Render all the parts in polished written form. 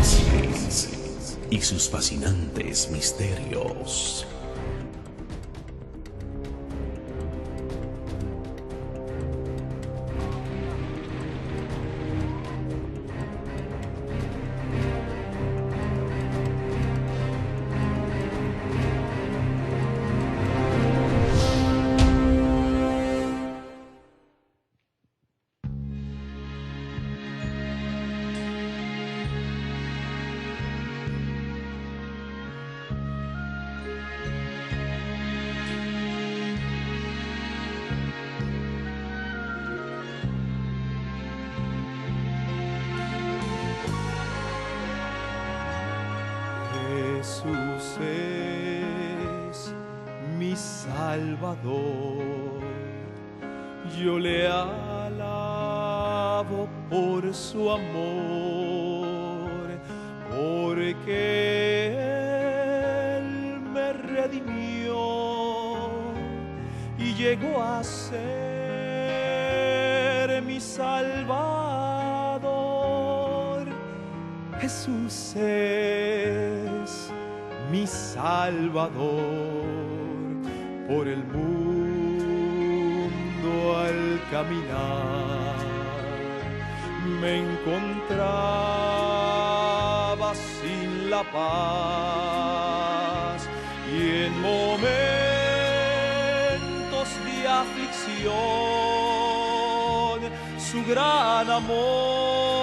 Apocalipsis y sus fascinantes misterios. Jesús es mi Salvador, yo le alabo por su amor, porque Él me redimió y llegó a ser mi Salvador. Jesús es mi Salvador, por el mundo al caminar me encontraba sin la paz, y en momentos de aflicción su gran amor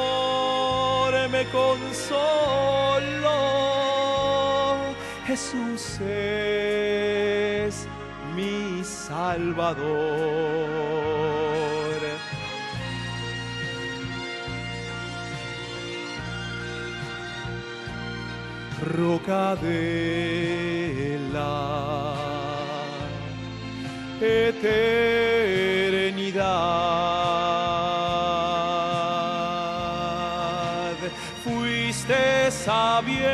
me consoló. Jesús es mi Salvador. Roca de la eternidad, fuiste abierta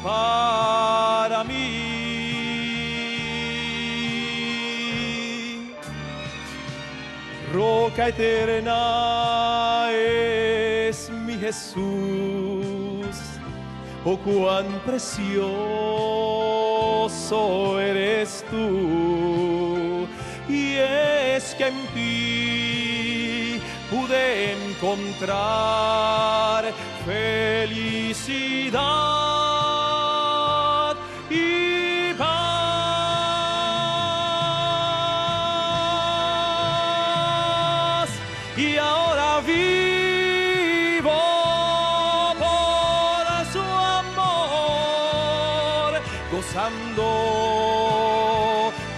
para mí. Roca eterna es mi Jesús, oh cuán precioso eres tú, y es que en ti pude encontrar felicidad y paz, y ahora vivo por su amor, gozando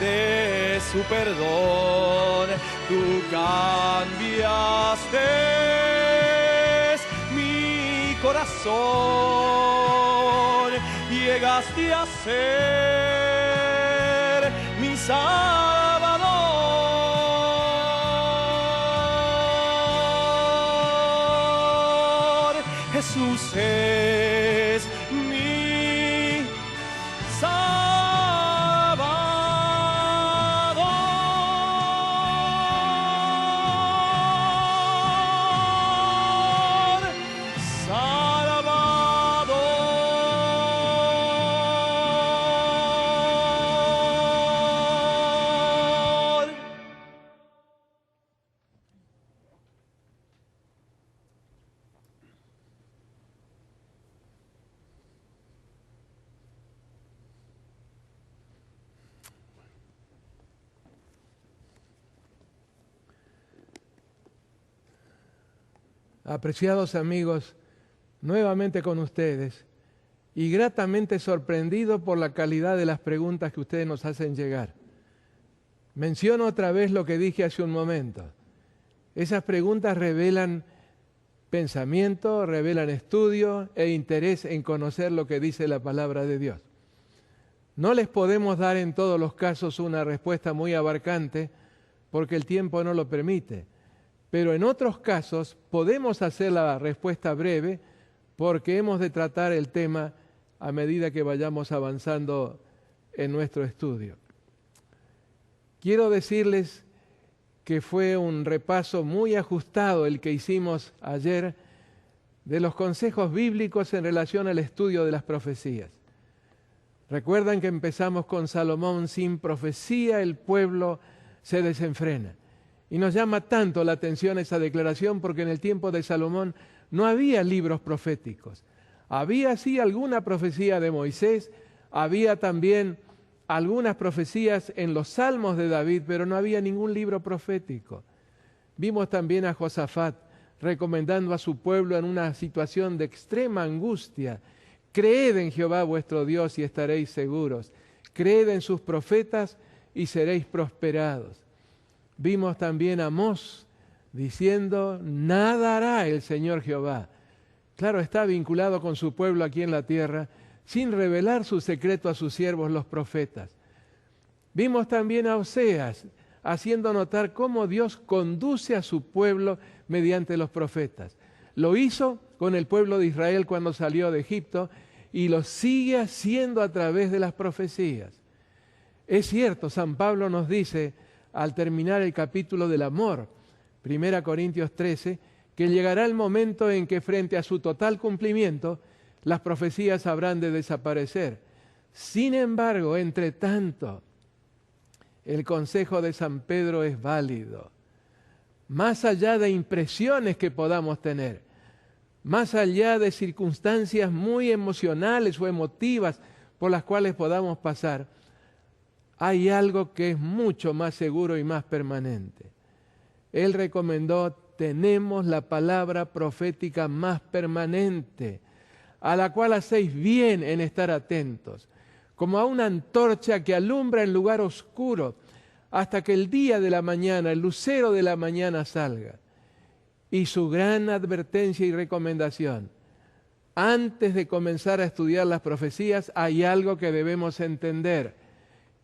de su perdón. Tú cambiaste mi corazón, llegaste a ser mi Salvador. Jesús es mi Salvador. Salvador. Apreciados amigos, nuevamente con ustedes y gratamente sorprendido por la calidad de las preguntas que ustedes nos hacen llegar. Menciono otra vez lo que dije hace un momento. Esas preguntas revelan pensamiento, revelan estudio e interés en conocer lo que dice la palabra de Dios. No les podemos dar en todos los casos una respuesta muy abarcante porque el tiempo no lo permite. Pero en otros casos podemos hacer la respuesta breve porque hemos de tratar el tema a medida que vayamos avanzando en nuestro estudio. Quiero decirles que fue un repaso muy ajustado el que hicimos ayer de los consejos bíblicos en relación al estudio de las profecías. Recuerdan que empezamos con Salomón: sin profecía el pueblo se desenfrena. Y nos llama tanto la atención esa declaración porque en el tiempo de Salomón no había libros proféticos. Había sí alguna profecía de Moisés, había también algunas profecías en los salmos de David, pero no había ningún libro profético. Vimos también a Josafat recomendando a su pueblo en una situación de extrema angustia: creed en Jehová vuestro Dios y estaréis seguros, creed en sus profetas y seréis prosperados. Vimos también a Amós diciendo: nada hará el Señor Jehová. Claro, está vinculado con su pueblo aquí en la tierra, sin revelar su secreto a sus siervos los profetas. Vimos también a Oseas haciendo notar cómo Dios conduce a su pueblo mediante los profetas. Lo hizo con el pueblo de Israel cuando salió de Egipto y lo sigue haciendo a través de las profecías. Es cierto, San Pablo nos dice al terminar el capítulo del amor, 1 Corintios 13, que llegará el momento en que frente a su total cumplimiento las profecías habrán de desaparecer. Sin embargo, entre tanto, el consejo de San Pedro es válido. Más allá de impresiones que podamos tener, más allá de circunstancias muy emocionales o emotivas por las cuales podamos pasar, hay algo que es mucho más seguro y más permanente. Él recomendó: tenemos la palabra profética más permanente, a la cual hacéis bien en estar atentos, como a una antorcha que alumbra en lugar oscuro, hasta que el día de la mañana, el lucero de la mañana salga. Y su gran advertencia y recomendación: antes de comenzar a estudiar las profecías, hay algo que debemos entender.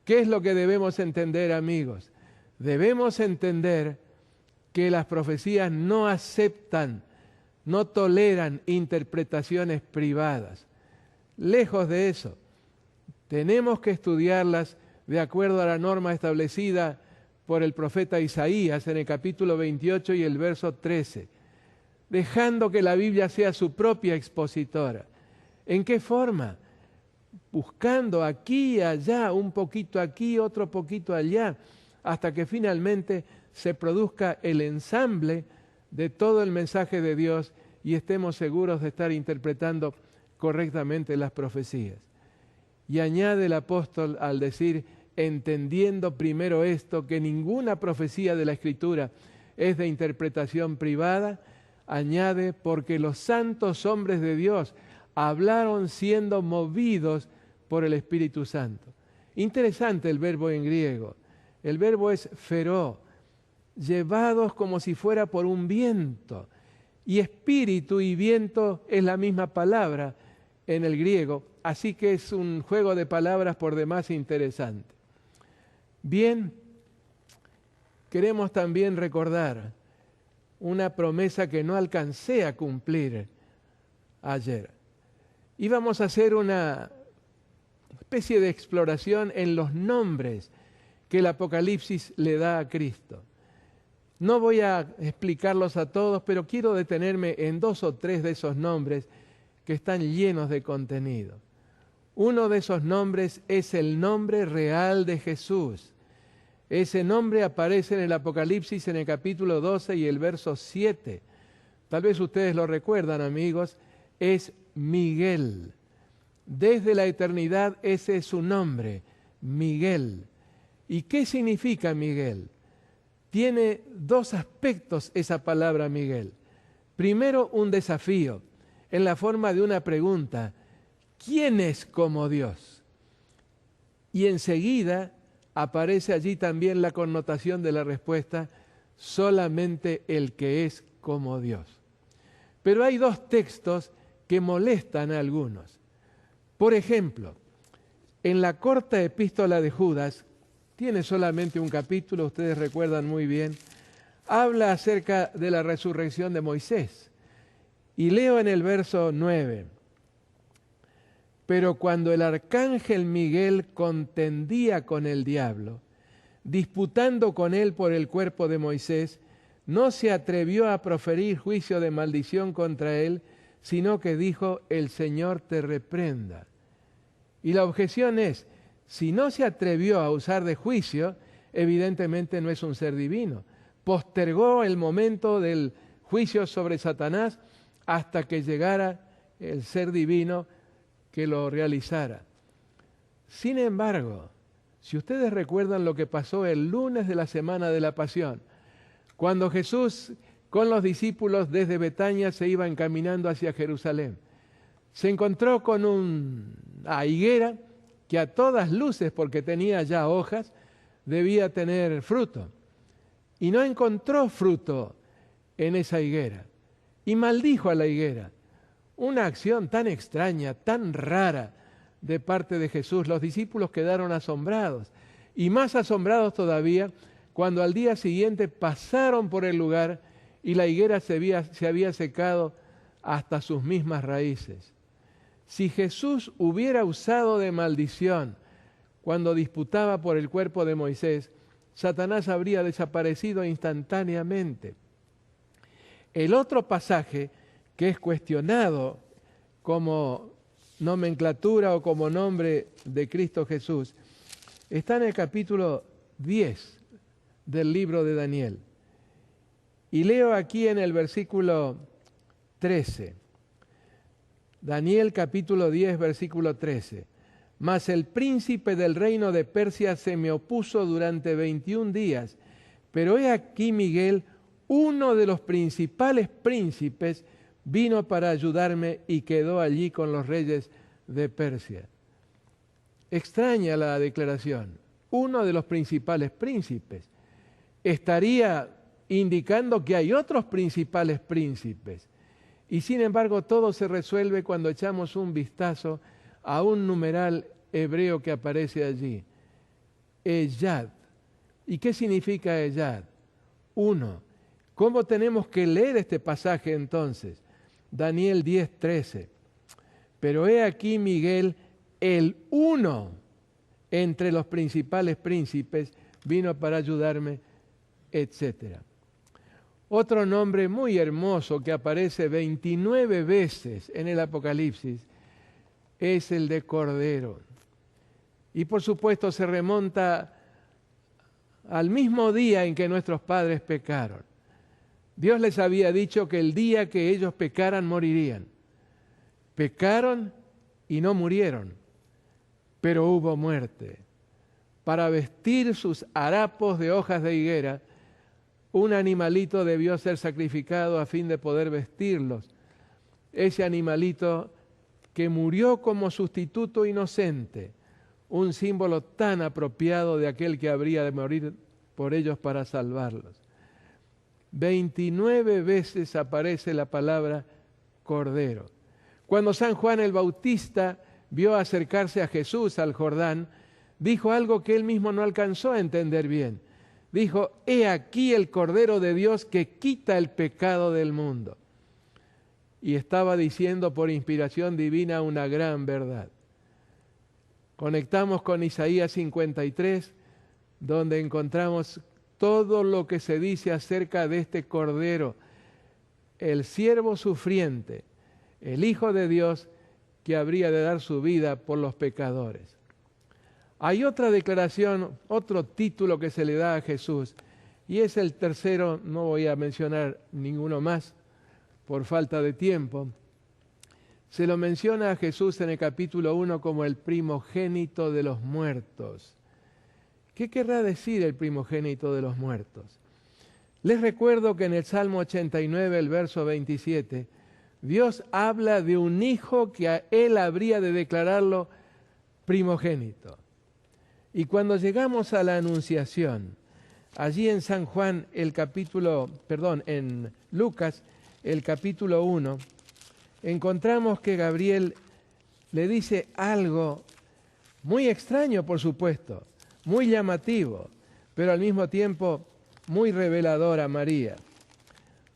¿Qué es lo que debemos entender, amigos? Debemos entender que las profecías no aceptan, no toleran interpretaciones privadas. Lejos de eso, tenemos que estudiarlas de acuerdo a la norma establecida por el profeta Isaías en el capítulo 28 y el verso 13, dejando que la Biblia sea su propia expositora. ¿En qué forma? Buscando aquí y allá, un poquito aquí, otro poquito allá, hasta que finalmente se produzca el ensamble de todo el mensaje de Dios y estemos seguros de estar interpretando correctamente las profecías. Y añade el apóstol al decir: entendiendo primero esto, que ninguna profecía de la Escritura es de interpretación privada, añade: porque los santos hombres de Dios hablaron siendo movidos por el Espíritu Santo. Interesante el verbo en griego. El verbo es feró, llevados como si fuera por un viento. Y espíritu y viento es la misma palabra en el griego, así que es un juego de palabras por demás interesante. Bien, queremos también recordar una promesa que no alcancé a cumplir ayer. Íbamos a hacer una especie de exploración en los nombres que el Apocalipsis le da a Cristo. No voy a explicarlos a todos, pero quiero detenerme en 2 o 3 de esos nombres que están llenos de contenido. Uno de esos nombres es el nombre real de Jesús. Ese nombre aparece en el Apocalipsis en el capítulo 12 y el verso 7. Tal vez ustedes lo recuerdan, amigos, es Miguel. Desde la eternidad ese es su nombre, Miguel. ¿Y qué significa Miguel? Tiene 2 aspectos esa palabra Miguel. Primero, un desafío, en la forma de una pregunta: ¿quién es como Dios? Y enseguida aparece allí también la connotación de la respuesta: solamente el que es como Dios. Pero hay 2 textos que molestan a algunos. Por ejemplo, en la corta epístola de Judas, tiene solamente un capítulo, ustedes recuerdan muy bien, habla acerca de la resurrección de Moisés. Y leo en el verso 9: pero cuando el arcángel Miguel contendía con el diablo, disputando con él por el cuerpo de Moisés, no se atrevió a proferir juicio de maldición contra él, sino que dijo: el Señor te reprenda. Y la objeción es, si no se atrevió a usar de juicio, evidentemente no es un ser divino. Postergó el momento del juicio sobre Satanás hasta que llegara el ser divino que lo realizara. Sin embargo, si ustedes recuerdan lo que pasó el lunes de la semana de la Pasión, cuando Jesús con los discípulos desde Betania se iba encaminando hacia Jerusalén, se encontró con una higuera que a todas luces, porque tenía ya hojas, debía tener fruto. Y no encontró fruto en esa higuera. Y maldijo a la higuera. Una acción tan extraña, tan rara de parte de Jesús. Los discípulos quedaron asombrados. Y más asombrados todavía cuando al día siguiente pasaron por el lugar y la higuera se había secado hasta sus mismas raíces. Si Jesús hubiera usado de maldición cuando disputaba por el cuerpo de Moisés, Satanás habría desaparecido instantáneamente. El otro pasaje que es cuestionado como nomenclatura o como nombre de Cristo Jesús está en el capítulo 10 del libro de Daniel. Y leo aquí en el versículo 13. Daniel capítulo 10, versículo 13. Mas el príncipe del reino de Persia se me opuso durante 21 días, pero he aquí Miguel, uno de los principales príncipes, vino para ayudarme y quedó allí con los reyes de Persia. Extraña la declaración, uno de los principales príncipes. Estaría indicando que hay otros principales príncipes. Y sin embargo todo se resuelve cuando echamos un vistazo a un numeral hebreo que aparece allí. Eyad. ¿Y qué significa Eyad? Uno. ¿Cómo tenemos que leer este pasaje entonces? Daniel 10:13. Pero he aquí Miguel, el uno entre los principales príncipes, vino para ayudarme, etc. Otro nombre muy hermoso que aparece 29 veces en el Apocalipsis es el de Cordero. Y por supuesto se remonta al mismo día en que nuestros padres pecaron. Dios les había dicho que el día que ellos pecaran morirían. Pecaron y no murieron, pero hubo muerte. Para vestir sus harapos de hojas de higuera, un animalito debió ser sacrificado a fin de poder vestirlos. Ese animalito que murió como sustituto inocente, un símbolo tan apropiado de aquel que habría de morir por ellos para salvarlos. 29 veces aparece la palabra Cordero. Cuando San Juan el Bautista vio acercarse a Jesús al Jordán, dijo algo que él mismo no alcanzó a entender bien. Dijo: he aquí el Cordero de Dios que quita el pecado del mundo. Y estaba diciendo por inspiración divina una gran verdad. Conectamos con Isaías 53, donde encontramos todo lo que se dice acerca de este Cordero, el siervo sufriente, el Hijo de Dios que habría de dar su vida por los pecadores. Hay otra declaración, otro título que se le da a Jesús, y es el tercero. No voy a mencionar ninguno más por falta de tiempo. Se lo menciona a Jesús en el capítulo 1 como el primogénito de los muertos. ¿Qué querrá decir el primogénito de los muertos? Les recuerdo que en el Salmo 89, el verso 27, Dios habla de un hijo que a él habría de declararlo primogénito. Y cuando llegamos a la Anunciación, allí en San Juan, en Lucas, el capítulo 1, encontramos que Gabriel le dice algo muy extraño, por supuesto, muy llamativo, pero al mismo tiempo muy revelador a María.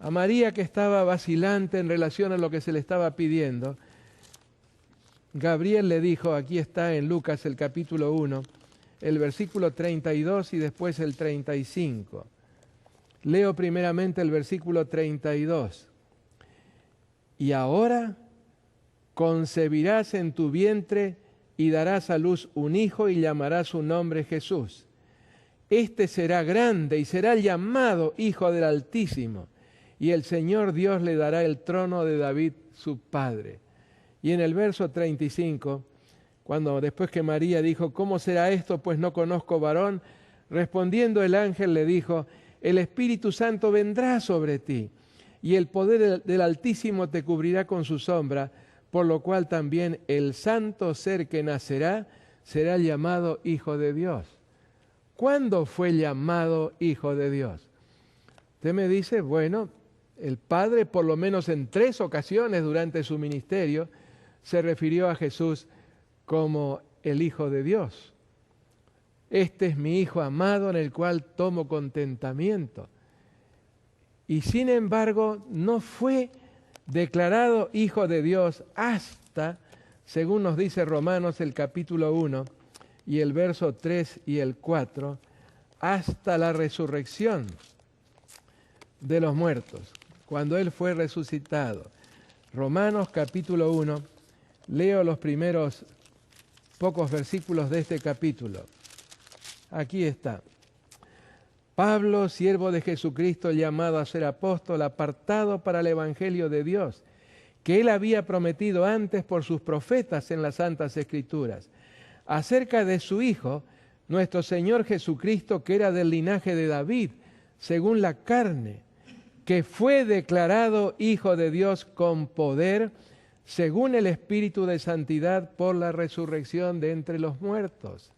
A María, que estaba vacilante en relación a lo que se le estaba pidiendo, Gabriel le dijo, aquí está en Lucas el capítulo 1, el versículo 32 y después el 35. Leo primeramente el versículo 32. Y ahora concebirás en tu vientre y darás a luz un hijo y llamarás su nombre Jesús. Este será grande y será llamado Hijo del Altísimo, y el Señor Dios le dará el trono de David su padre. Y en el verso 35, cuando después que María dijo, ¿cómo será esto? Pues no conozco varón, respondiendo el ángel le dijo, el Espíritu Santo vendrá sobre ti, y el poder del Altísimo te cubrirá con su sombra, por lo cual también el santo ser que nacerá será llamado Hijo de Dios. ¿Cuándo fue llamado Hijo de Dios? Usted me dice, bueno, el Padre por lo menos en 3 ocasiones durante su ministerio se refirió a Jesús como el Hijo de Dios. Este es mi Hijo amado en el cual tomo contentamiento. Y sin embargo, no fue declarado Hijo de Dios hasta, según nos dice Romanos el capítulo 1 y el verso 3 y el 4, hasta la resurrección de los muertos, cuando Él fue resucitado. Romanos capítulo 1, leo los primeros pocos versículos de este capítulo. Aquí está. Pablo, siervo de Jesucristo, llamado a ser apóstol, apartado para el Evangelio de Dios, que Él había prometido antes por sus profetas en las Santas Escrituras, acerca de su Hijo, nuestro Señor Jesucristo, que era del linaje de David, según la carne, que fue declarado Hijo de Dios con poder, según el Espíritu de Santidad, por la resurrección de entre los muertos.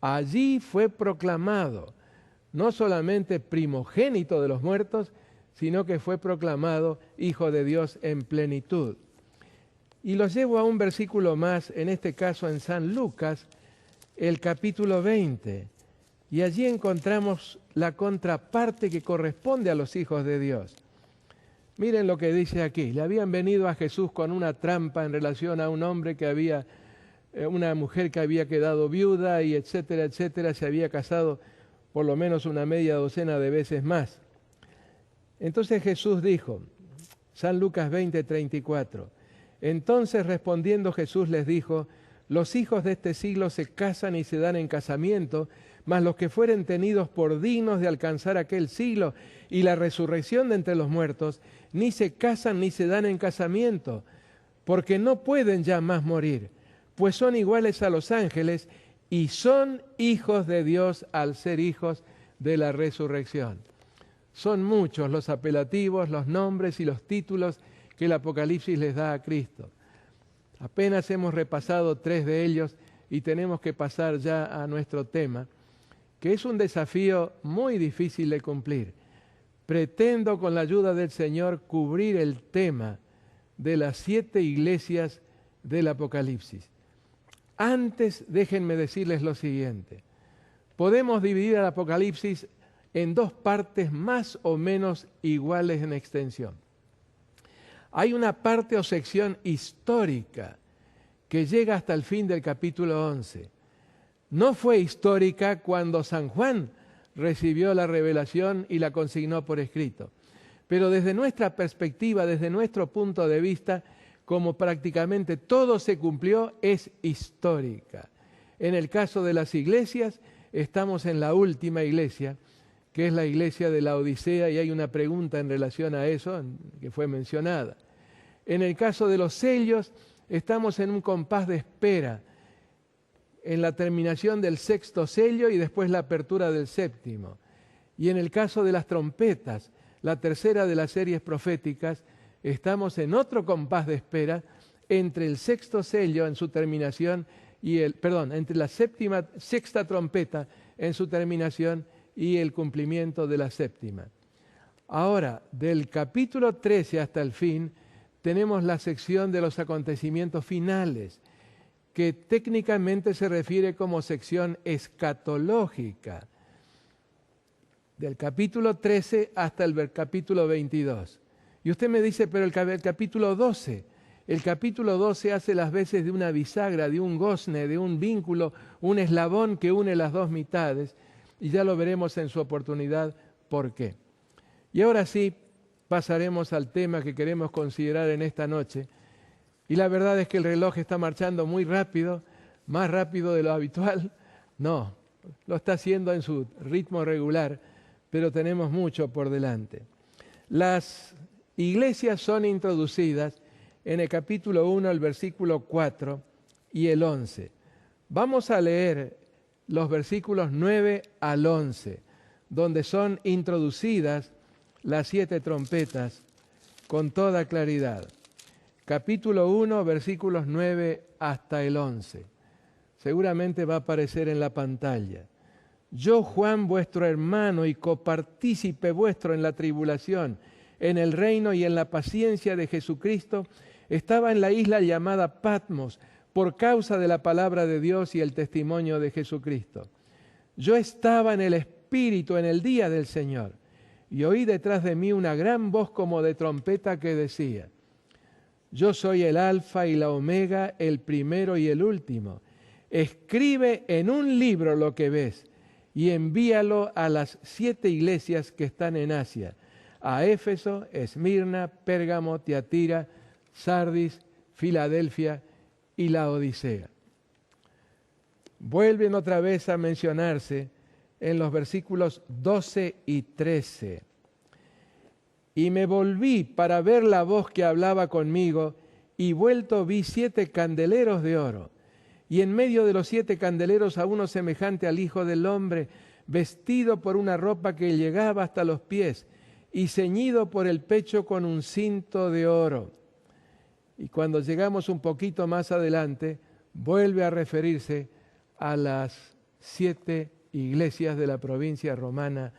Allí fue proclamado, no solamente primogénito de los muertos, sino que fue proclamado Hijo de Dios en plenitud. Y los llevo a un versículo más, en este caso en San Lucas, el capítulo 20. Y allí encontramos la contraparte que corresponde a los hijos de Dios. Miren lo que dice aquí. Le habían venido a Jesús con una trampa en relación a un hombre que había, una mujer que había quedado viuda y etcétera, etcétera, se había casado por lo menos una media docena de veces más. Entonces Jesús dijo, San Lucas 20, 34, entonces respondiendo Jesús les dijo, los hijos de este siglo se casan y se dan en casamiento, mas los que fueren tenidos por dignos de alcanzar aquel siglo y la resurrección de entre los muertos, ni se casan ni se dan en casamiento, porque no pueden ya más morir, pues son iguales a los ángeles y son hijos de Dios al ser hijos de la resurrección. Son muchos los apelativos, los nombres y los títulos que el Apocalipsis les da a Cristo. Apenas hemos repasado 3 de ellos y tenemos que pasar ya a nuestro tema, que es un desafío muy difícil de cumplir. Pretendo con la ayuda del Señor cubrir el tema de las 7 iglesias del Apocalipsis. Antes, déjenme decirles lo siguiente. Podemos dividir el Apocalipsis en 2 partes más o menos iguales en extensión. Hay una parte o sección histórica que llega hasta el fin del capítulo 11. No fue histórica cuando San Juan recibió la revelación y la consignó por escrito. Pero desde nuestra perspectiva, desde nuestro punto de vista, como prácticamente todo se cumplió, es histórica. En el caso de las iglesias, estamos en la última iglesia, que es la iglesia de la Odisea, y hay una pregunta en relación a eso que fue mencionada. En el caso de los sellos, estamos en un compás de espera, en la terminación del 6º sello y después la apertura del 7º. Y en el caso de las trompetas, la tercera de las series proféticas, estamos en otro compás de espera entre el 6º sello en su terminación y entre la 6ª trompeta en su terminación y el cumplimiento de la 7ª. Ahora, del capítulo 13 hasta el fin, tenemos la sección de los acontecimientos finales, que técnicamente se refiere como sección escatológica, del capítulo 13 hasta el capítulo 22. Y usted me dice, pero el capítulo 12, El capítulo 12 hace las veces de una bisagra, de un gozne, de un vínculo, un eslabón que une las dos mitades, y ya lo veremos en su oportunidad por qué. Y ahora sí, pasaremos al tema que queremos considerar en esta noche. Y la verdad es que el reloj está marchando muy rápido, más rápido de lo habitual. No, lo está haciendo en su ritmo regular, pero tenemos mucho por delante. Las iglesias son introducidas en el capítulo 1, el versículo 4 y el 11. Vamos a leer los versículos 9 al 11, donde son introducidas las 7 trompetas con toda claridad. Capítulo 1, versículos 9 hasta el 11. Seguramente va a aparecer en la pantalla. Yo, Juan, vuestro hermano y copartícipe vuestro en la tribulación, en el reino y en la paciencia de Jesucristo, estaba en la isla llamada Patmos por causa de la palabra de Dios y el testimonio de Jesucristo. Yo estaba en el Espíritu en el día del Señor y oí detrás de mí una gran voz como de trompeta que decía: yo soy el Alfa y la Omega, el primero y el último. Escribe en un libro lo que ves y envíalo a las 7 iglesias que están en Asia, a Éfeso, Esmirna, Pérgamo, Tiatira, Sardis, Filadelfia y la Odisea. Vuelven otra vez a mencionarse en los versículos 12 y 13. Y me volví para ver la voz que hablaba conmigo, y vuelto vi 7 candeleros de oro, y en medio de los 7 candeleros a uno semejante al Hijo del Hombre, vestido por una ropa que llegaba hasta los pies, y ceñido por el pecho con un cinto de oro. Y cuando llegamos un poquito más adelante, vuelve a referirse a las 7 iglesias de la provincia romana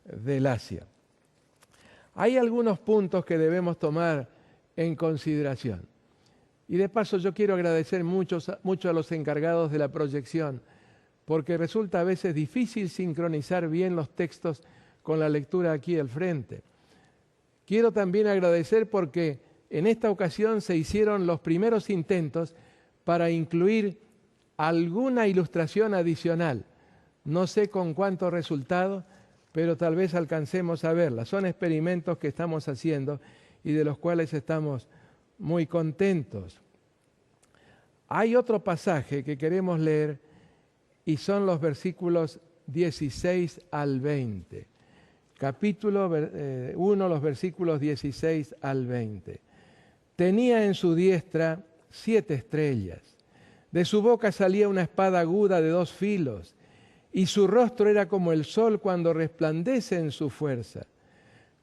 del Asia. Hay algunos puntos que debemos tomar en consideración. Y de paso yo quiero agradecer mucho a los encargados de la proyección, porque resulta a veces difícil sincronizar bien los textos con la lectura aquí al frente. Quiero también agradecer porque en esta ocasión se hicieron los primeros intentos para incluir alguna ilustración adicional. No sé con cuánto resultado, pero tal vez alcancemos a verla. Son experimentos que estamos haciendo y de los cuales estamos muy contentos. Hay otro pasaje que queremos leer y son los versículos 16 al 20. Capítulo 1, los versículos 16 al 20. Tenía en su diestra 7 estrellas. De su boca salía una espada aguda de 2 filos, y su rostro era como el sol cuando resplandece en su fuerza.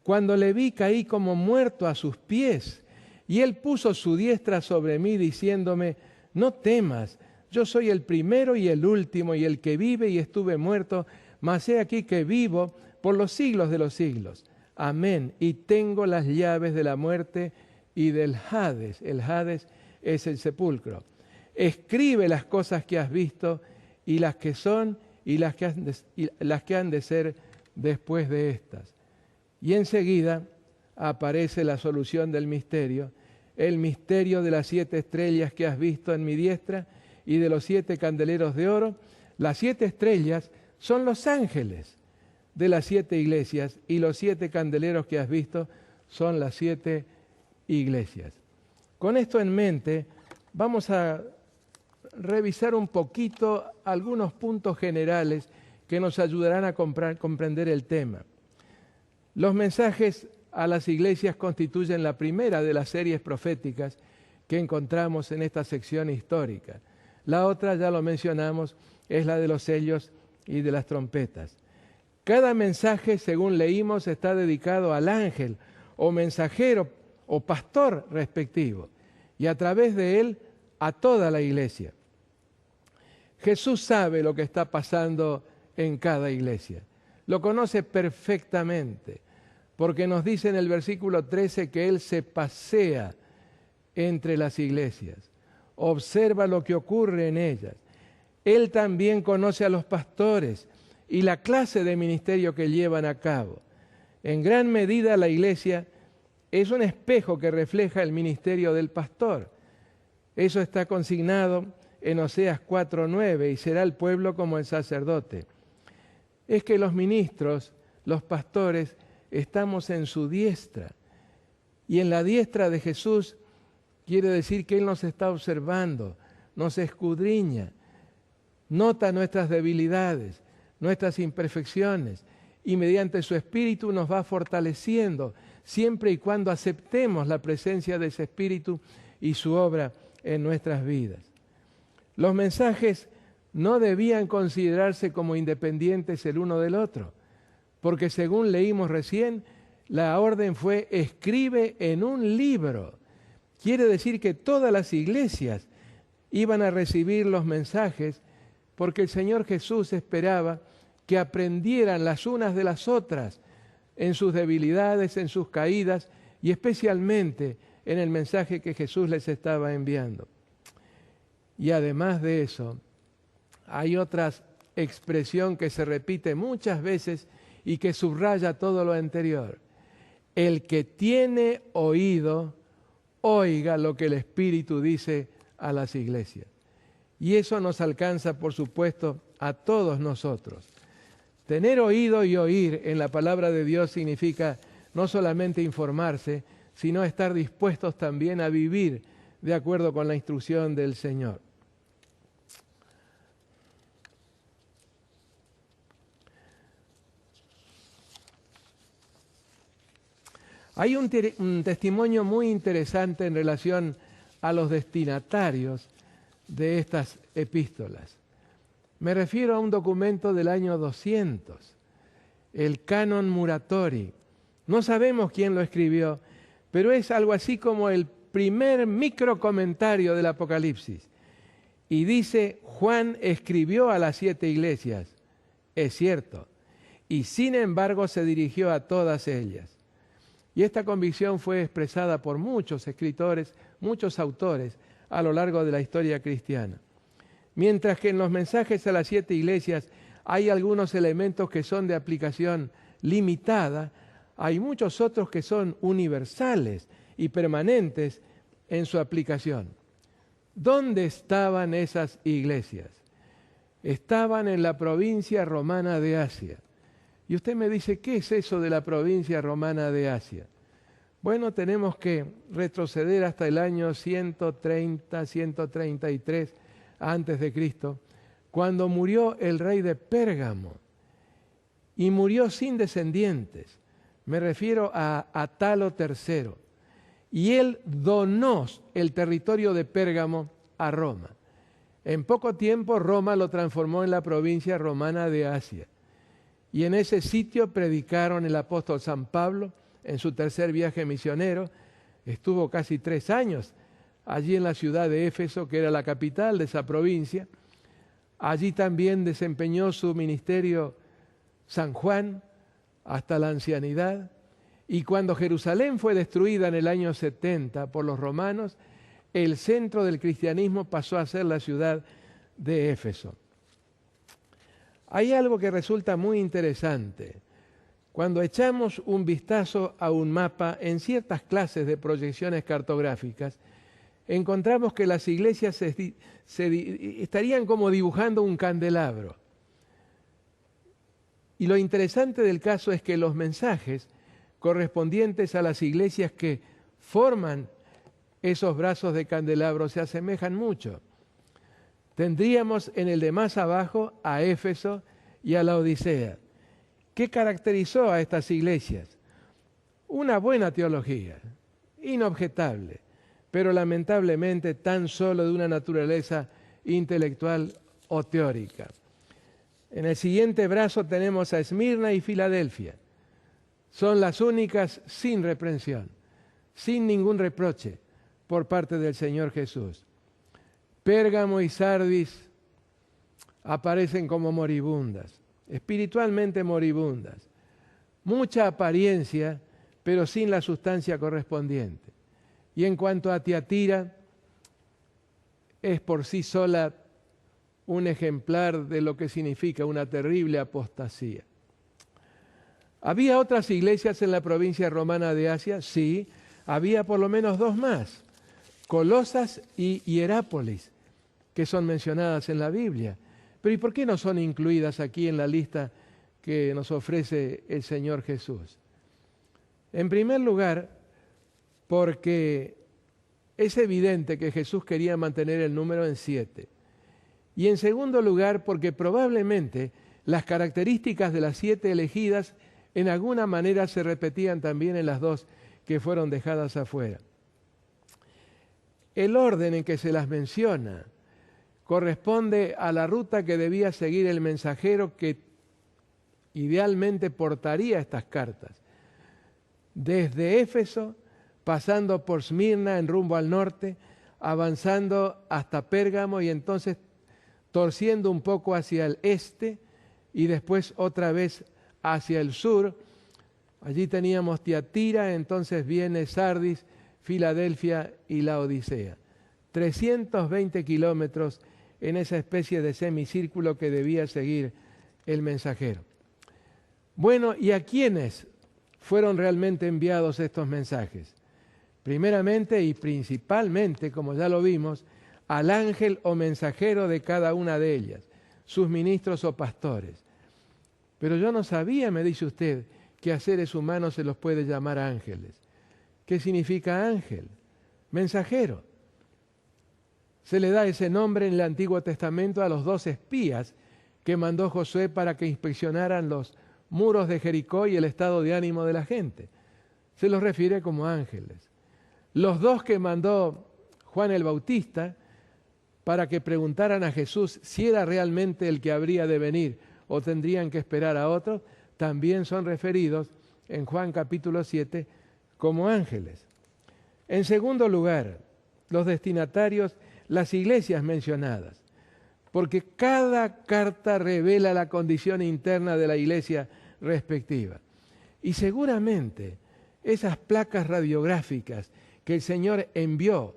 Cuando le vi, caí como muerto a sus pies, y él puso su diestra sobre mí, diciéndome: no temas, yo soy el primero y el último, y el que vive y estuve muerto, mas he aquí que vivo por los siglos de los siglos. Amén. Y tengo las llaves de la muerte y del Hades. El Hades es el sepulcro. Escribe las cosas que has visto y las que son y las que han de ser después de estas. Y enseguida aparece la solución del misterio, el misterio de las 7 estrellas que has visto en mi diestra y de los 7 candeleros de oro. Las 7 estrellas son los ángeles de las 7 iglesias y los 7 candeleros que has visto son las 7 iglesias. Con esto en mente, vamos a revisar un poquito algunos puntos generales que nos ayudarán a comprender el tema. Los mensajes a las iglesias constituyen la primera de las series proféticas que encontramos en esta sección histórica. La otra, ya lo mencionamos, es la de los sellos y de las trompetas. Cada mensaje, según leímos, está dedicado al ángel o mensajero o pastor respectivo, y a través de él a toda la iglesia. Jesús sabe lo que está pasando en cada iglesia. Lo conoce perfectamente, porque nos dice en el versículo 13 que Él se pasea entre las iglesias, observa lo que ocurre en ellas. Él también conoce a los pastores y la clase de ministerio que llevan a cabo. En gran medida la iglesia es un espejo que refleja el ministerio del pastor. Eso está consignado en Oseas 4:9, y será el pueblo como el sacerdote. Es que los ministros, los pastores, estamos en su diestra. Y en la diestra de Jesús quiere decir que Él nos está observando, nos escudriña, nota nuestras debilidades, nuestras imperfecciones, y mediante su Espíritu nos va fortaleciendo, siempre y cuando aceptemos la presencia de ese Espíritu y su obra en nuestras vidas. Los mensajes no debían considerarse como independientes el uno del otro, porque según leímos recién, la orden fue: escribe en un libro. Quiere decir que todas las iglesias iban a recibir los mensajes, porque el Señor Jesús esperaba que aprendieran las unas de las otras en sus debilidades, en sus caídas, y especialmente en el mensaje que Jesús les estaba enviando. Y además de eso, hay otra expresión que se repite muchas veces y que subraya todo lo anterior. El que tiene oído, oiga lo que el Espíritu dice a las iglesias. Y eso nos alcanza, por supuesto, a todos nosotros. Tener oído y oír en la palabra de Dios significa no solamente informarse, sino estar dispuestos también a vivir de acuerdo con la instrucción del Señor. Hay un testimonio muy interesante en relación a los destinatarios de estas epístolas. Me refiero a un documento del año 200, el Canon Muratori. No sabemos quién lo escribió, pero es algo así como el primer microcomentario del Apocalipsis. Y dice: Juan escribió a las 7 iglesias. Es cierto. Y sin embargo se dirigió a todas ellas. Y esta convicción fue expresada por muchos escritores, muchos autores a lo largo de la historia cristiana. Mientras que en los mensajes a las 7 iglesias hay algunos elementos que son de aplicación limitada, hay muchos otros que son universales y permanentes en su aplicación. ¿Dónde estaban esas iglesias? Estaban en la provincia romana de Asia. Y usted me dice, ¿qué es eso de la provincia romana de Asia? Bueno, tenemos que retroceder hasta el año 130, 133 antes de Cristo, cuando murió el rey de Pérgamo, y murió sin descendientes. Me refiero a Atalo III. Y él donó el territorio de Pérgamo a Roma. En poco tiempo Roma lo transformó en la provincia romana de Asia. Y en ese sitio predicaron el apóstol San Pablo en su tercer viaje misionero. Estuvo casi 3 años allí en la ciudad de Éfeso, que era la capital de esa provincia. Allí también desempeñó su ministerio San Juan hasta la ancianidad. Y cuando Jerusalén fue destruida en el año 70 por los romanos, el centro del cristianismo pasó a ser la ciudad de Éfeso. Hay algo que resulta muy interesante. Cuando echamos un vistazo a un mapa en ciertas clases de proyecciones cartográficas, encontramos que las iglesias estarían como dibujando un candelabro. Y lo interesante del caso es que los mensajes correspondientes a las iglesias que forman esos brazos de candelabro se asemejan mucho. Tendríamos en el de más abajo a Éfeso y a la Odisea. ¿Qué caracterizó a estas iglesias? Una buena teología, inobjetable, pero lamentablemente tan solo de una naturaleza intelectual o teórica. En el siguiente brazo tenemos a Esmirna y Filadelfia. Son las únicas sin reprensión, sin ningún reproche por parte del Señor Jesús. Pérgamo y Sardis aparecen como moribundas, espiritualmente moribundas. Mucha apariencia, pero sin la sustancia correspondiente. Y en cuanto a Tiatira, es por sí sola un ejemplar de lo que significa una terrible apostasía. ¿Había otras iglesias en la provincia romana de Asia? Sí, había por lo menos dos más, Colosas y Hierápolis, que son mencionadas en la Biblia. Pero ¿y por qué no son incluidas aquí en la lista que nos ofrece el Señor Jesús? En primer lugar, porque es evidente que Jesús quería mantener el número en 7. Y en segundo lugar, porque probablemente las características de las 7 elegidas en alguna manera se repetían también en las 2 que fueron dejadas afuera. El orden en que se las menciona corresponde a la ruta que debía seguir el mensajero que idealmente portaría estas cartas. Desde Éfeso, pasando por Esmirna en rumbo al norte, avanzando hasta Pérgamo y entonces torciendo un poco hacia el este y después otra vez hacia el sur. Allí teníamos Tiatira, entonces viene Sardis, Filadelfia y Laodicea. 320 kilómetros en esa especie de semicírculo que debía seguir el mensajero. Bueno, ¿y a quiénes fueron realmente enviados estos mensajes? Primeramente y principalmente, como ya lo vimos, al ángel o mensajero de cada una de ellas, sus ministros o pastores. Pero yo no sabía, me dice usted, que a seres humanos se los puede llamar ángeles. ¿Qué significa ángel? Mensajero. Se le da ese nombre en el Antiguo Testamento a los 2 espías que mandó Josué para que inspeccionaran los muros de Jericó y el estado de ánimo de la gente. Se los refiere como ángeles. Los 2 que mandó Juan el Bautista para que preguntaran a Jesús si era realmente el que habría de venir o tendrían que esperar a otros, también son referidos en Juan capítulo 7 como ángeles. En segundo lugar, los destinatarios, las iglesias mencionadas, porque cada carta revela la condición interna de la iglesia respectiva. Y seguramente esas placas radiográficas que el Señor envió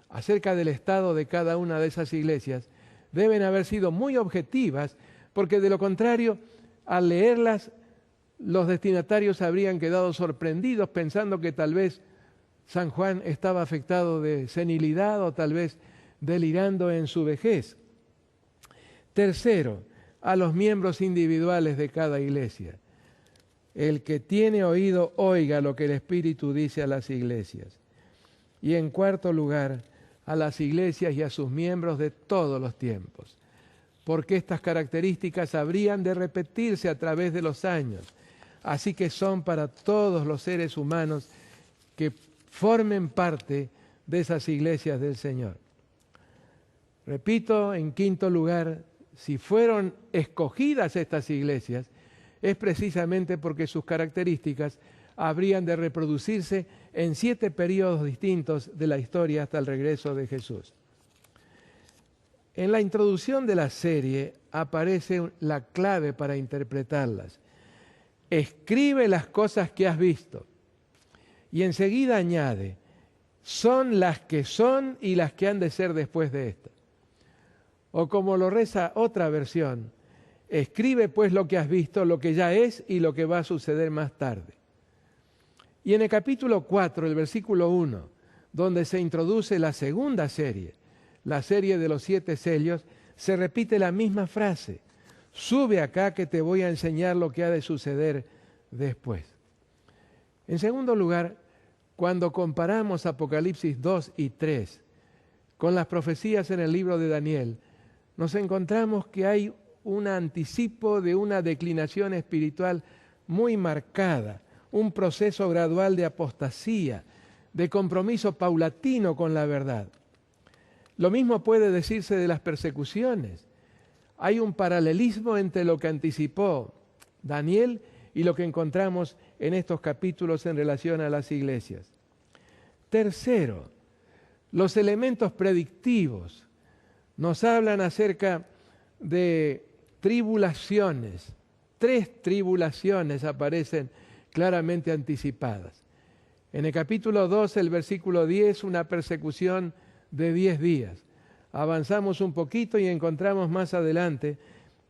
acerca del estado de cada una de esas iglesias deben haber sido muy objetivas, porque de lo contrario, al leerlas, los destinatarios habrían quedado sorprendidos pensando que tal vez San Juan estaba afectado de senilidad o tal vez delirando en su vejez. Tercero, a los miembros individuales de cada iglesia. El que tiene oído, oiga lo que el Espíritu dice a las iglesias. Y en cuarto lugar, a las iglesias y a sus miembros de todos los tiempos, porque estas características habrían de repetirse a través de los años, así que son para todos los seres humanos que formen parte de esas iglesias del Señor. Repito, en quinto lugar, si fueron escogidas estas iglesias, es precisamente porque sus características habrían de reproducirse en 7 periodos distintos de la historia hasta el regreso de Jesús. En la introducción de la serie aparece la clave para interpretarlas. Escribe las cosas que has visto. Y enseguida añade, son las que son y las que han de ser después de esto. O como lo reza otra versión, escribe pues lo que has visto, lo que ya es y lo que va a suceder más tarde. Y en el capítulo 4, el versículo 1, donde se introduce la segunda serie, la serie de los 7 sellos, se repite la misma frase. Sube acá que te voy a enseñar lo que ha de suceder después. En segundo lugar, cuando comparamos Apocalipsis 2 y 3 con las profecías en el libro de Daniel, nos encontramos que hay un anticipo de una declinación espiritual muy marcada, un proceso gradual de apostasía, de compromiso paulatino con la verdad. Lo mismo puede decirse de las persecuciones. Hay un paralelismo entre lo que anticipó Daniel y lo que encontramos en estos capítulos en relación a las iglesias. Tercero, los elementos predictivos nos hablan acerca de tribulaciones. 3 tribulaciones aparecen claramente anticipadas. En el capítulo 2, el versículo 10, una persecución de 10 días. Avanzamos un poquito y encontramos más adelante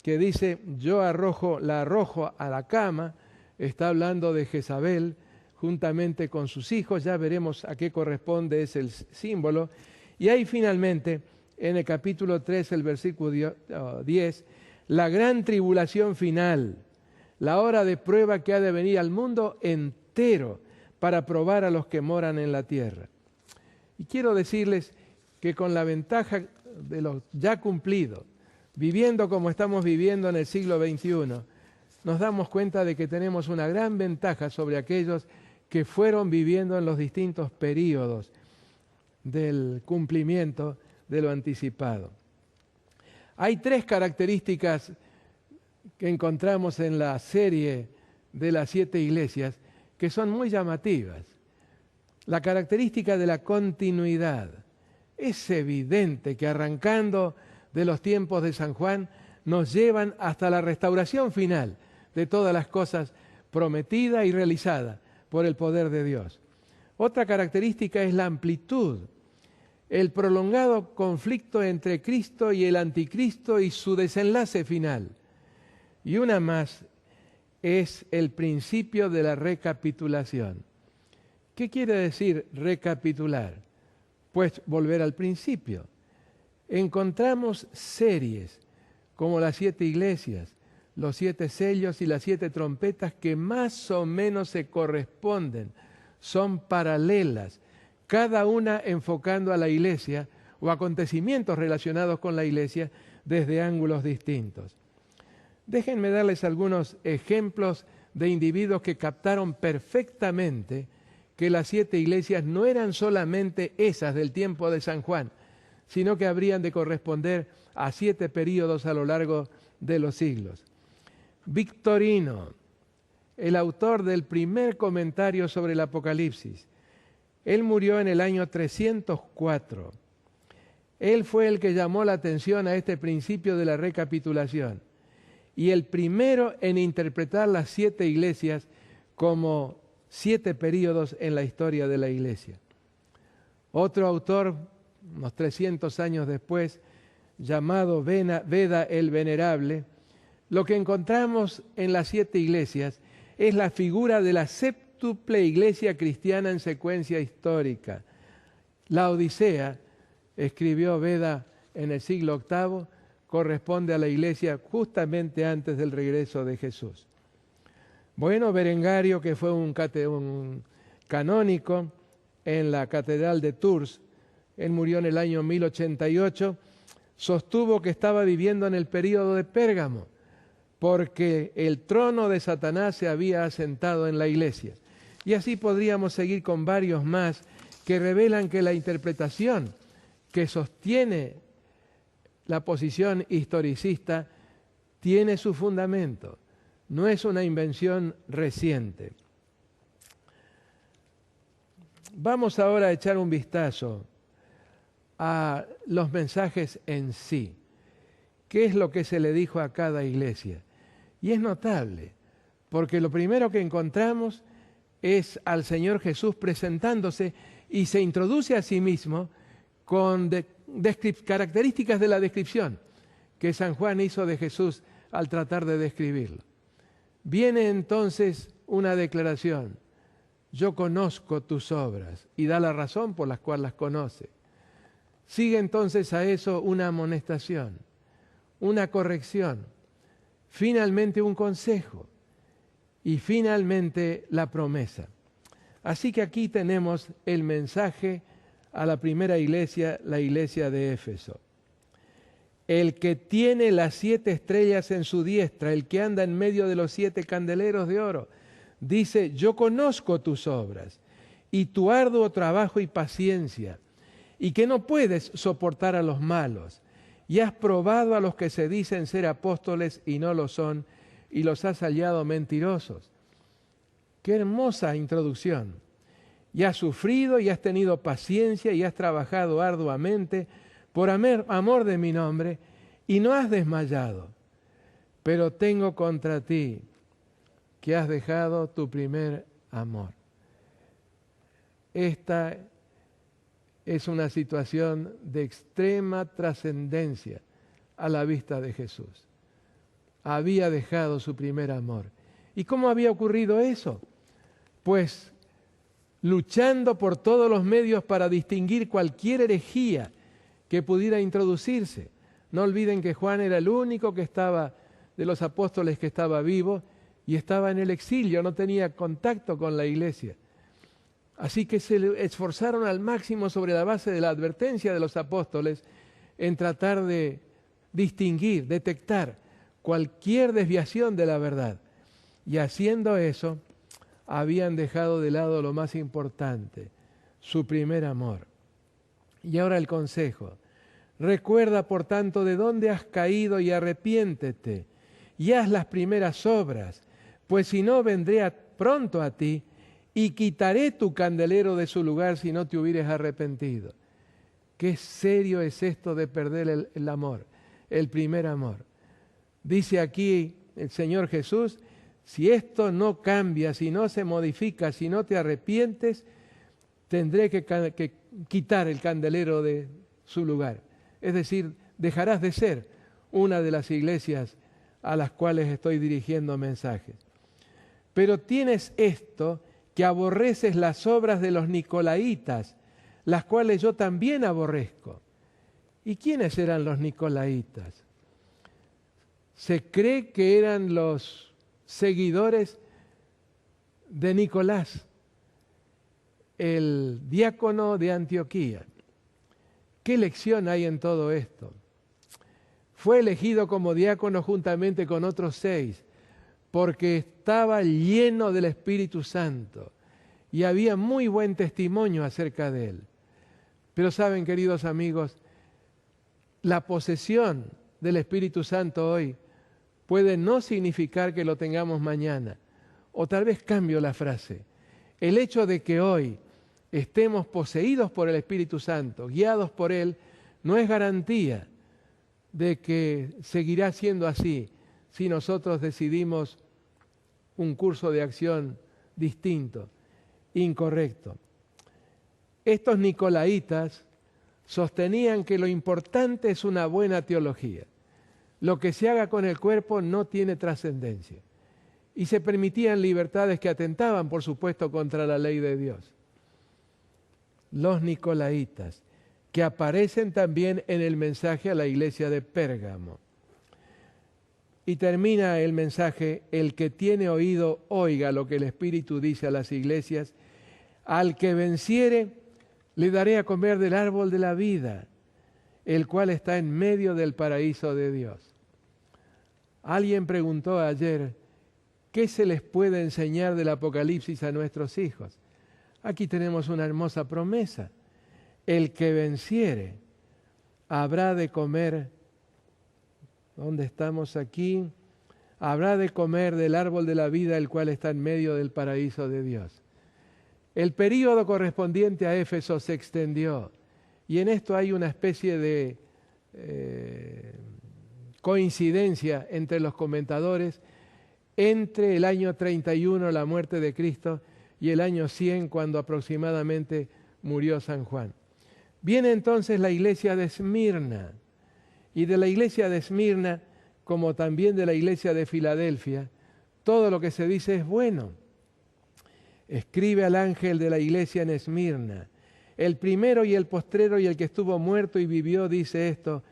que dice, yo la arrojo a la cama, está hablando de Jezabel, juntamente con sus hijos. Ya veremos a qué corresponde ese símbolo. Y ahí finalmente, en el capítulo 3, el versículo 10, la gran tribulación final, la hora de prueba que ha de venir al mundo entero para probar a los que moran en la tierra. Y quiero decirles que con la ventaja de lo ya cumplido, viviendo como estamos viviendo en el siglo XXI, nos damos cuenta de que tenemos una gran ventaja sobre aquellos que fueron viviendo en los distintos períodos del cumplimiento de lo anticipado. Hay 3 características que encontramos en la serie de las 7 iglesias que son muy llamativas. La característica de la continuidad. Es evidente que arrancando de los tiempos de San Juan nos llevan hasta la restauración final de todas las cosas prometidas y realizadas por el poder de Dios. Otra característica es la amplitud, el prolongado conflicto entre Cristo y el anticristo y su desenlace final. Y una más es el principio de la recapitulación. ¿Qué quiere decir recapitular? Pues volver al principio. Encontramos series como las 7 iglesias, los 7 sellos y las 7 trompetas que más o menos se corresponden, son paralelas, cada una enfocando a la iglesia o acontecimientos relacionados con la iglesia desde ángulos distintos. Déjenme darles algunos ejemplos de individuos que captaron perfectamente que las 7 iglesias no eran solamente esas del tiempo de San Juan, sino que habrían de corresponder a 7 períodos a lo largo de los siglos. Victorino, el autor del primer comentario sobre el Apocalipsis, él murió en el año 304. Él fue el que llamó la atención a este principio de la recapitulación y el primero en interpretar las 7 iglesias como 7 períodos en la historia de la iglesia. Otro autor, unos 300 años después, llamado Beda el Venerable, lo que encontramos en las 7 iglesias es la figura de la séptuple iglesia cristiana en secuencia histórica. La Odisea, escribió Beda en el siglo VIII, corresponde a la iglesia justamente antes del regreso de Jesús. Bueno, Berengario, que fue un canónico en la catedral de Tours, él murió en el año 1088, sostuvo que estaba viviendo en el período de Pérgamo, porque el trono de Satanás se había asentado en la iglesia. Y así podríamos seguir con varios más que revelan que la interpretación que sostiene la posición historicista tiene su fundamento, no es una invención reciente. Vamos ahora a echar un vistazo a los mensajes en sí. ¿Qué es lo que se le dijo a cada iglesia? Y es notable, porque lo primero que encontramos es al Señor Jesús presentándose y se introduce a sí mismo con características de la descripción que San Juan hizo de Jesús al tratar de describirlo. Viene entonces una declaración: yo conozco tus obras, y da la razón por la cual las conoce. Sigue entonces a eso una amonestación, una corrección, finalmente un consejo y finalmente la promesa. Así que aquí tenemos el mensaje a la primera iglesia, la iglesia de Éfeso. El que tiene las 7 estrellas en su diestra, el que anda en medio de los 7 candeleros de oro, dice: yo conozco tus obras y tu arduo trabajo y paciencia, y que no puedes soportar a los malos, y has probado a los que se dicen ser apóstoles y no lo son, y los has hallado mentirosos. Qué hermosa introducción. Y has sufrido y has tenido paciencia y has trabajado arduamente por amor de mi nombre, y no has desmayado. Pero tengo contra ti que has dejado tu primer amor. Esta es una situación de extrema trascendencia a la vista de Jesús. Había dejado su primer amor. ¿Y cómo había ocurrido eso? Pues luchando por todos los medios para distinguir cualquier herejía que pudiera introducirse. No olviden que Juan era el único que estaba, de los apóstoles, que estaba vivo y estaba en el exilio, no tenía contacto con la iglesia. Así que se esforzaron al máximo, sobre la base de la advertencia de los apóstoles, en tratar de distinguir, detectar cualquier desviación de la verdad. Y haciendo eso, habían dejado de lado lo más importante, su primer amor. Y ahora el consejo: recuerda, por tanto, de dónde has caído y arrepiéntete, y haz las primeras obras, pues si no, vendré pronto a ti y quitaré tu candelero de su lugar si no te hubieres arrepentido. Qué serio es esto de perder el amor, el primer amor. Dice aquí el Señor Jesús: si esto no cambia, si no se modifica, si no te arrepientes, tendré que quitar el candelero de su lugar. Es decir, dejarás de ser una de las iglesias a las cuales estoy dirigiendo mensajes. Pero tienes esto, que aborreces las obras de los nicolaitas, las cuales yo también aborrezco. ¿Y quiénes eran los nicolaitas? Se cree que eran los seguidores de Nicolás, el diácono de Antioquía. ¿Qué lección hay en todo esto? Fue elegido como diácono juntamente con otros 6, porque estaba lleno del Espíritu Santo y había muy buen testimonio acerca de él. Pero saben, queridos amigos, la posesión del Espíritu Santo hoy puede no significar que lo tengamos mañana. O tal vez cambio la frase. El hecho de que hoy estemos poseídos por el Espíritu Santo, guiados por Él, no es garantía de que seguirá siendo así si nosotros decidimos un curso de acción distinto, incorrecto. Estos nicolaitas sostenían que lo importante es una buena teología. Lo que se haga con el cuerpo no tiene trascendencia. Y se permitían libertades que atentaban, por supuesto, contra la ley de Dios. Los nicolaitas, que aparecen también en el mensaje a la iglesia de Pérgamo. Y termina el mensaje: el que tiene oído, oiga lo que el Espíritu dice a las iglesias. Al que venciere, le daré a comer del árbol de la vida, el cual está en medio del paraíso de Dios. Alguien preguntó ayer: ¿qué se les puede enseñar del Apocalipsis a nuestros hijos? Aquí tenemos una hermosa promesa. El que venciere habrá de comer. ¿Dónde estamos aquí? Habrá de comer del árbol de la vida, el cual está en medio del paraíso de Dios. El período correspondiente a Éfeso se extendió, y en esto hay una especie de coincidencia entre los comentadores, entre el año 31, la muerte de Cristo, y el año 100, cuando aproximadamente murió San Juan. Viene entonces la iglesia de Esmirna, y de la iglesia de Esmirna, como también de la iglesia de Filadelfia, todo lo que se dice es bueno. Escribe al ángel de la iglesia en Esmirna: el primero y el postrero y el que estuvo muerto y vivió, dice esto: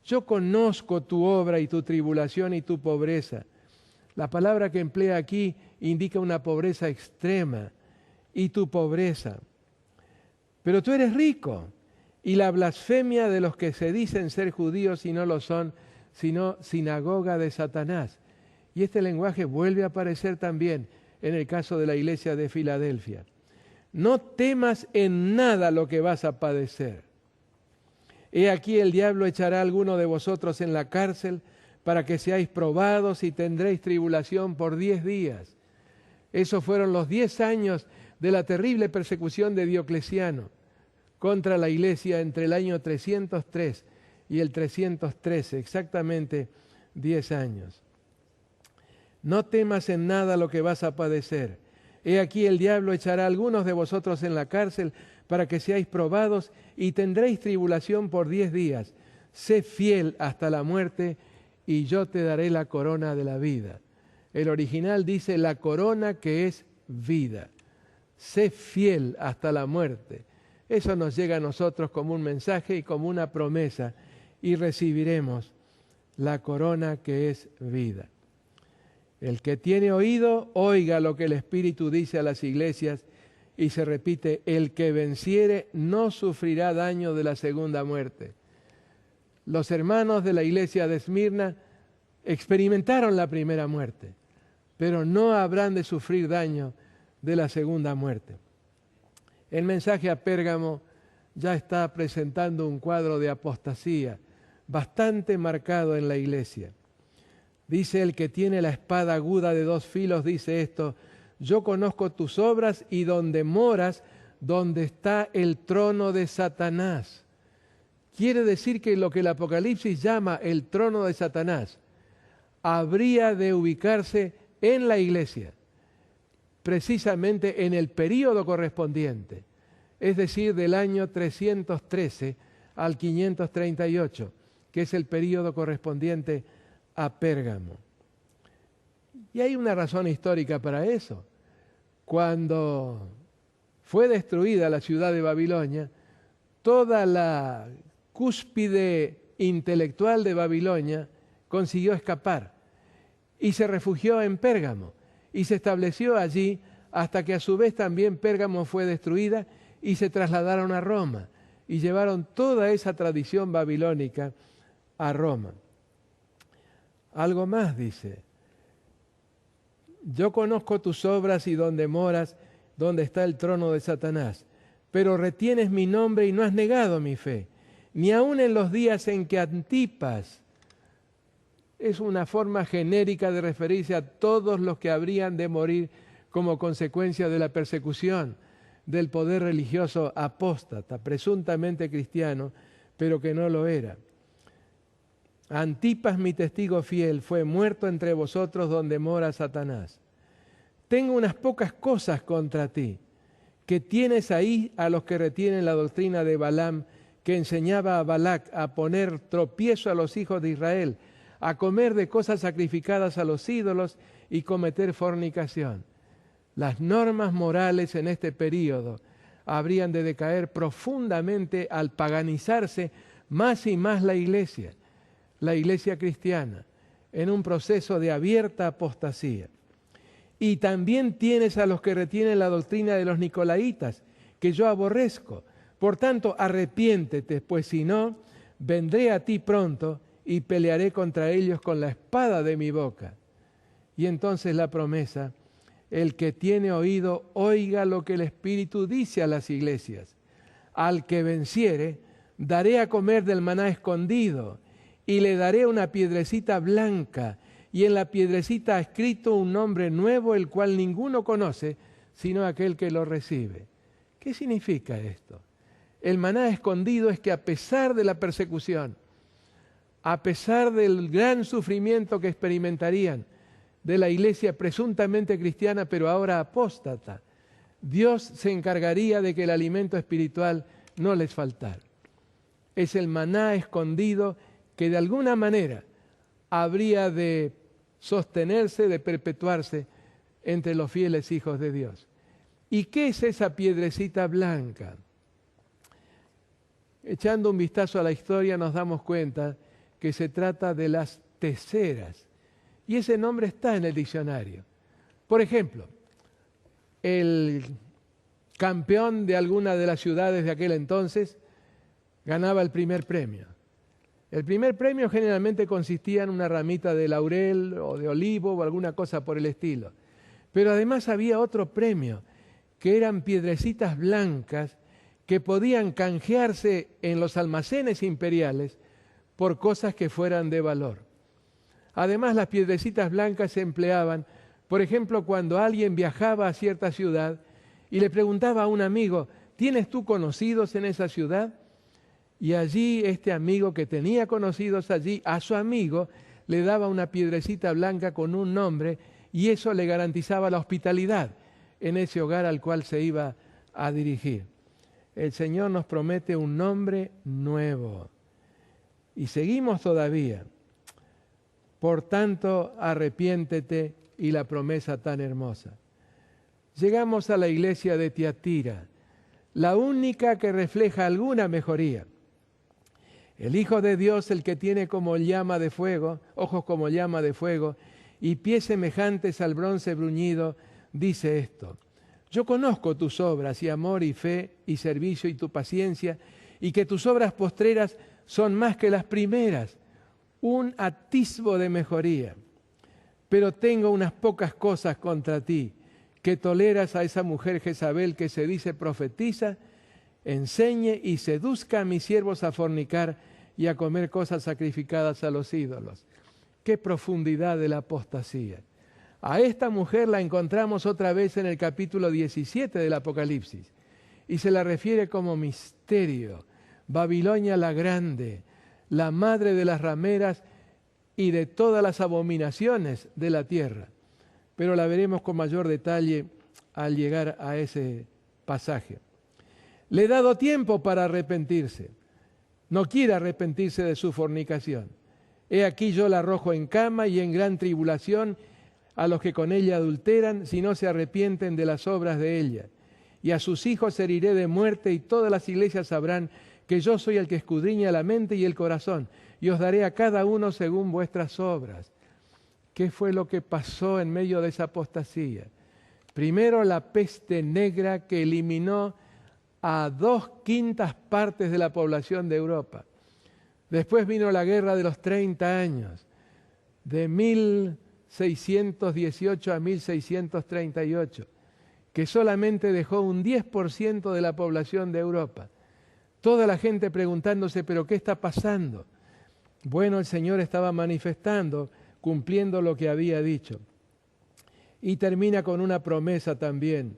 yo conozco tu obra y tu tribulación y tu pobreza. La palabra que emplea aquí indica una pobreza extrema, y tu pobreza. Pero tú eres rico, y la blasfemia de los que se dicen ser judíos y no lo son, sino sinagoga de Satanás. Y este lenguaje vuelve a aparecer también en el caso de la iglesia de Filadelfia. No temas en nada lo que vas a padecer. He aquí el diablo echará a alguno de vosotros en la cárcel para que seáis probados y tendréis tribulación por 10 días. Esos fueron los 10 años de la terrible persecución de Diocleciano contra la iglesia entre el año 303 y el 313, exactamente 10 años. No temas en nada lo que vas a padecer. He aquí el diablo echará a algunos de vosotros en la cárcel para que seáis probados y tendréis tribulación por 10 días. Sé fiel hasta la muerte y yo te daré la corona de la vida. El original dice la corona que es vida. sé fiel hasta la muerte. Eso nos llega a nosotros como un mensaje y como una promesa, y recibiremos la corona que es vida. El que tiene oído, oiga lo que el Espíritu dice a las iglesias, y se repite, el que venciere no sufrirá daño de la segunda muerte. Los hermanos de la iglesia de Esmirna experimentaron la primera muerte, pero no habrán de sufrir daño de la segunda muerte. El mensaje a Pérgamo ya está presentando un cuadro de apostasía bastante marcado en la iglesia. Dice el que tiene la espada aguda de 2 filos, dice esto, yo conozco tus obras y donde moras, donde está el trono de Satanás. Quiere decir que lo que el Apocalipsis llama el trono de Satanás habría de ubicarse en la iglesia, precisamente en el período correspondiente, es decir, del año 313 al 538, que es el período correspondiente a Pérgamo. Y hay una razón histórica para eso. Cuando fue destruida la ciudad de Babilonia, toda la cúspide intelectual de Babilonia consiguió escapar y se refugió en Pérgamo y se estableció allí hasta que a su vez también Pérgamo fue destruida y se trasladaron a Roma y llevaron toda esa tradición babilónica a Roma. Algo más dice, yo conozco tus obras y donde moras, donde está el trono de Satanás, pero retienes mi nombre y no has negado mi fe, ni aun en los días en que Antipas, es una forma genérica de referirse a todos los que habrían de morir como consecuencia de la persecución del poder religioso apóstata, presuntamente cristiano, pero que no lo era. Antipas, mi testigo fiel, fue muerto entre vosotros donde mora Satanás. Tengo unas pocas cosas contra ti, que tienes ahí a los que retienen la doctrina de Balaam, que enseñaba a Balac a poner tropiezo a los hijos de Israel, a comer de cosas sacrificadas a los ídolos y cometer fornicación. Las normas morales en este período habrían de decaer profundamente al paganizarse más y más la iglesia cristiana, en un proceso de abierta apostasía. Y también tienes a los que retienen la doctrina de los nicolaitas, que yo aborrezco. Por tanto, arrepiéntete, pues si no, vendré a ti pronto y pelearé contra ellos con la espada de mi boca. Y entonces la promesa, el que tiene oído, oiga lo que el Espíritu dice a las iglesias. Al que venciere, daré a comer del maná escondido, y le daré una piedrecita blanca, y en la piedrecita ha escrito un nombre nuevo, el cual ninguno conoce, sino aquel que lo recibe. ¿Qué significa esto? El maná escondido es que a pesar de la persecución, a pesar del gran sufrimiento que experimentarían de la iglesia presuntamente cristiana, pero ahora apóstata, Dios se encargaría de que el alimento espiritual no les faltara. Es el maná escondido que de alguna manera habría de sostenerse, de perpetuarse entre los fieles hijos de Dios. ¿Y qué es esa piedrecita blanca? Echando un vistazo a la historia nos damos cuenta que se trata de las teceras. Y ese nombre está en el diccionario. Por ejemplo, el campeón de alguna de las ciudades de aquel entonces ganaba el primer premio. El primer premio generalmente consistía en una ramita de laurel o de olivo o alguna cosa por el estilo. Pero además había otro premio, que eran piedrecitas blancas que podían canjearse en los almacenes imperiales por cosas que fueran de valor. Además, las piedrecitas blancas se empleaban, por ejemplo, cuando alguien viajaba a cierta ciudad y le preguntaba a un amigo, ¿tienes tú conocidos en esa ciudad? Y allí este amigo que tenía conocidos allí, a su amigo le daba una piedrecita blanca con un nombre y eso le garantizaba la hospitalidad en ese hogar al cual se iba a dirigir. El Señor nos promete un nombre nuevo. Y seguimos todavía. Por tanto, arrepiéntete, y la promesa tan hermosa. llegamos a la iglesia de Tiatira, la única que refleja alguna mejoría. El Hijo de Dios, el que tiene como llama de fuego, ojos como llama de fuego y pies semejantes al bronce bruñido, dice esto: yo conozco tus obras y amor y fe y servicio y tu paciencia, y que tus obras postreras son más que las primeras, un atisbo de mejoría. Pero tengo unas pocas cosas contra ti, que toleras a esa mujer Jezabel que se dice profetiza, enseñe y seduzca a mis siervos a fornicar y a comer cosas sacrificadas a los ídolos. ¡Qué profundidad de la apostasía! A esta mujer la encontramos otra vez en el capítulo 17 del Apocalipsis y se la refiere como misterio, Babilonia la Grande, la madre de las rameras y de todas las abominaciones de la tierra. Pero la veremos con mayor detalle al llegar a ese pasaje. Le he dado tiempo para arrepentirse. No quiere arrepentirse de su fornicación. He aquí yo la arrojo en cama y en gran tribulación a los que con ella adulteran, si no se arrepienten de las obras de ella. Y a sus hijos heriré de muerte, y todas las iglesias sabrán que yo soy el que escudriña la mente y el corazón, y os daré a cada uno según vuestras obras. ¿Qué fue lo que pasó en medio de esa apostasía? Primero, la peste negra que eliminó a 2/5 partes de la población de Europa. Después vino la guerra de los 30 años, de 1618 a 1638, que solamente dejó un 10% de la población de Europa. Toda la gente preguntándose, ¿pero qué está pasando? Bueno, el Señor estaba manifestando, cumpliendo lo que había dicho. Y termina con una promesa también.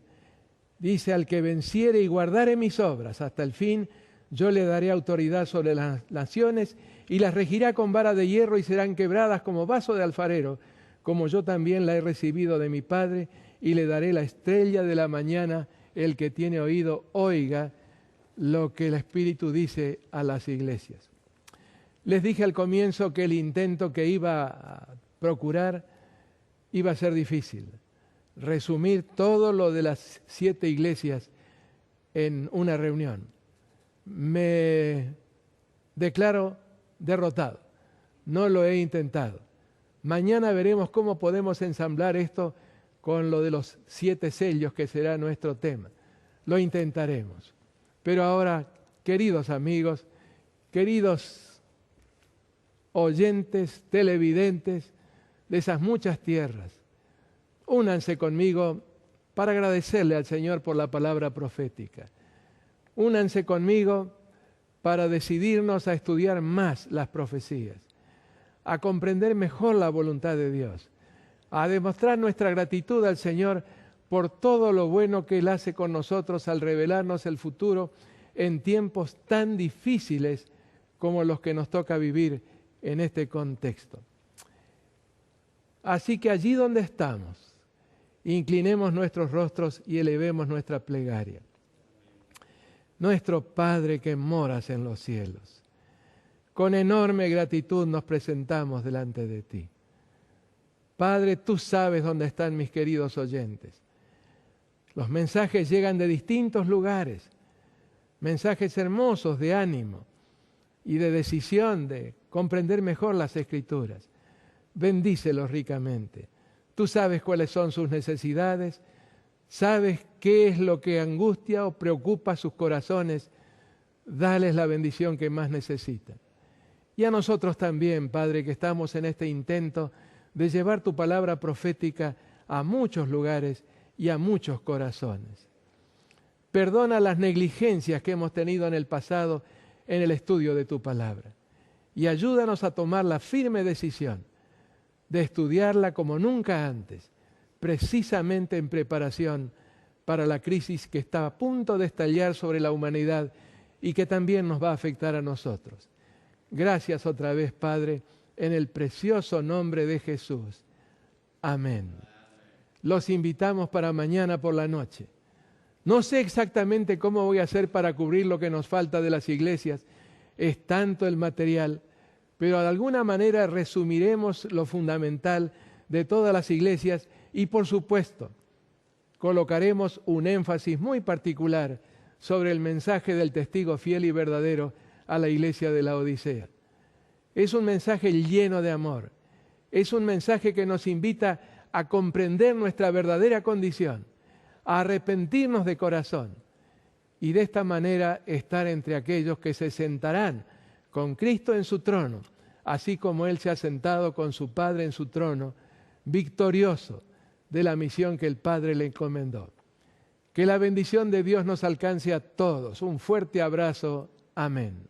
Dice: al que venciere y guardare mis obras hasta el fin, yo le daré autoridad sobre las naciones y las regirá con vara de hierro y serán quebradas como vaso de alfarero, como yo también la he recibido de mi Padre, y le daré la estrella de la mañana. El que tiene oído, oiga lo que el Espíritu dice a las iglesias. Les dije al comienzo que el intento que iba a procurar iba a ser difícil. Resumir todo lo de las 7 iglesias en una reunión. Me declaro derrotado. No lo he intentado. Mañana veremos cómo podemos ensamblar esto con lo de los 7 sellos, que será nuestro tema. Lo intentaremos. Pero ahora, queridos amigos, queridos oyentes, televidentes de esas muchas tierras, únanse conmigo para agradecerle al Señor por la palabra profética. Únanse conmigo para decidirnos a estudiar más las profecías, a comprender mejor la voluntad de Dios, a demostrar nuestra gratitud al Señor por todo lo bueno que Él hace con nosotros al revelarnos el futuro en tiempos tan difíciles como los que nos toca vivir en este contexto. Así que allí donde estamos, inclinemos nuestros rostros y elevemos nuestra plegaria. Nuestro Padre que moras en los cielos, con enorme gratitud nos presentamos delante de ti. Padre, tú sabes dónde están mis queridos oyentes. Los mensajes llegan de distintos lugares, mensajes hermosos de ánimo y de decisión de comprender mejor las Escrituras. Bendícelos ricamente. Tú sabes cuáles son sus necesidades, sabes qué es lo que angustia o preocupa sus corazones. Dales la bendición que más necesitan. Y a nosotros también, Padre, que estamos en este intento de llevar tu palabra profética a muchos lugares y a muchos corazones. Perdona las negligencias que hemos tenido en el pasado en el estudio de tu palabra y ayúdanos a tomar la firme decisión de estudiarla como nunca antes, precisamente en preparación para la crisis que está a punto de estallar sobre la humanidad y que también nos va a afectar a nosotros. Gracias otra vez, Padre, en el precioso nombre de Jesús. Amén. Los invitamos para mañana por la noche. No sé exactamente cómo voy a hacer para cubrir lo que nos falta de las iglesias. Es tanto el material, pero de alguna manera resumiremos lo fundamental de todas las iglesias y, por supuesto, colocaremos un énfasis muy particular sobre el mensaje del testigo fiel y verdadero a la iglesia de la Odisea. Es un mensaje lleno de amor. Es un mensaje que nos invita a comprender nuestra verdadera condición, a arrepentirnos de corazón y de esta manera estar entre aquellos que se sentarán con Cristo en su trono, así como Él se ha sentado con su Padre en su trono, victorioso de la misión que el Padre le encomendó. Que la bendición de Dios nos alcance a todos. Un fuerte abrazo. Amén.